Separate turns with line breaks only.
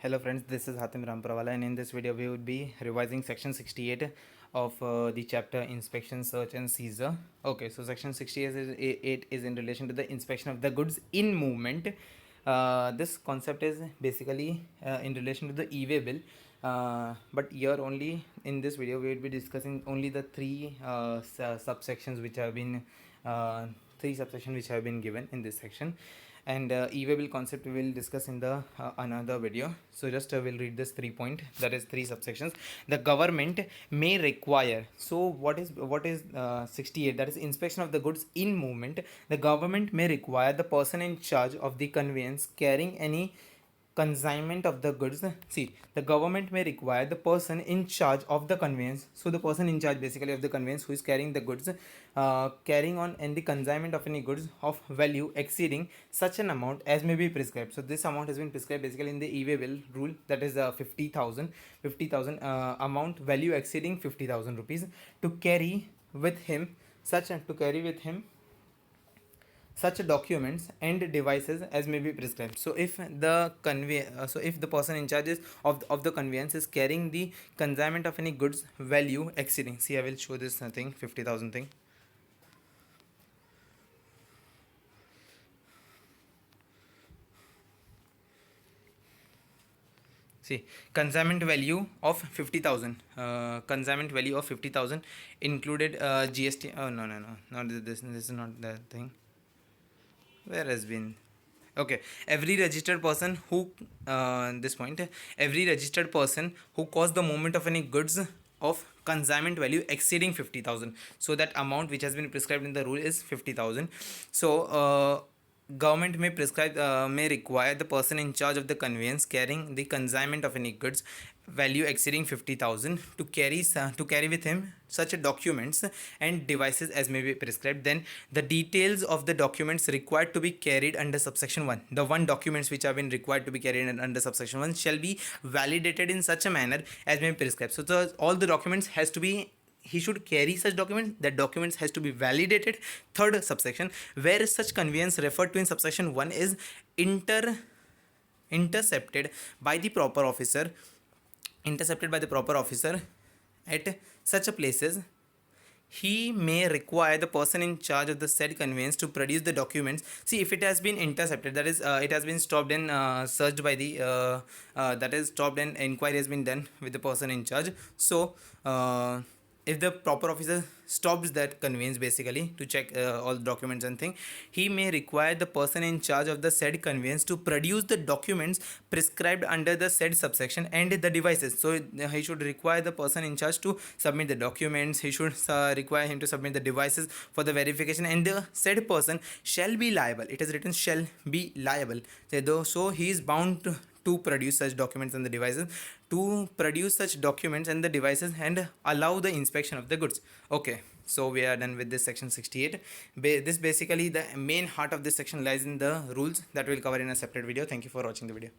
Hello friends, this is Hatim Ramprawala, and in this video we would be revising section 68 of the chapter inspection, search and seizure. Okay, so section 68 is in relation to the inspection of the goods in movement. This concept is basically in relation to the e-way bill, but here only in this video we will be discussing only the subsections which have been given in this section, and e-way bill concept we will discuss in the another video. So just we'll read this 3 point, that is 3 subsections. The government may require, so what is 68, that is inspection of the goods in movement. The government may require the person in charge of the conveyance carrying any consignment of the goods. See, the government may require the person in charge of the conveyance, so the person in charge basically of the conveyance who is carrying the goods, carrying on and the consignment of any goods of value exceeding such an amount as may be prescribed. So this amount has been prescribed basically in the e-way bill rule, that is 50,000 amount value exceeding 50,000 rupees to carry with him such documents and devices as may be prescribed. So if the if the person in charge of the conveyance is carrying the consignment of any goods value exceeding, see, I will show this thing, 50,000 thing. See, consignment value of 50,000, consignment value of 50,000 included GST. Oh, no, not this is not the thing. Where has been? Okay, every registered person who this point, every registered person who caused the movement of any goods of consignment value exceeding 50,000, so that amount which has been prescribed in the rule is 50,000. So government may require the person in charge of the conveyance carrying the consignment of any goods value exceeding 50,000 to carry with him such documents and devices as may be prescribed. Then the details of the documents required to be carried under subsection 1, the documents which have been required to be carried under subsection 1 shall be validated in such a manner as may be prescribed. So all the documents has to be, he should carry such documents, that documents has to be validated. Third subsection, where such conveyance referred to in subsection 1 is intercepted by the proper officer at such a places, he may require the person in charge of the said conveyance to produce the documents. See, if it has been intercepted, that is it has been stopped and searched by the that is stopped and inquiry has been done with the person in charge. So if the proper officer stops that conveyance basically to check all documents and thing, he may require the person in charge of the said conveyance to produce the documents prescribed under the said subsection and the devices. So he should require the person in charge to submit the documents, he should require him to submit the devices for the verification, and the said person shall be liable. It is written shall be liable, so he is bound to produce such documents and the devices, and allow the inspection of the goods. Okay, so we are done with this section 68. This basically, the main heart of this section lies in the rules that we'll cover in a separate video. Thank you for watching the video.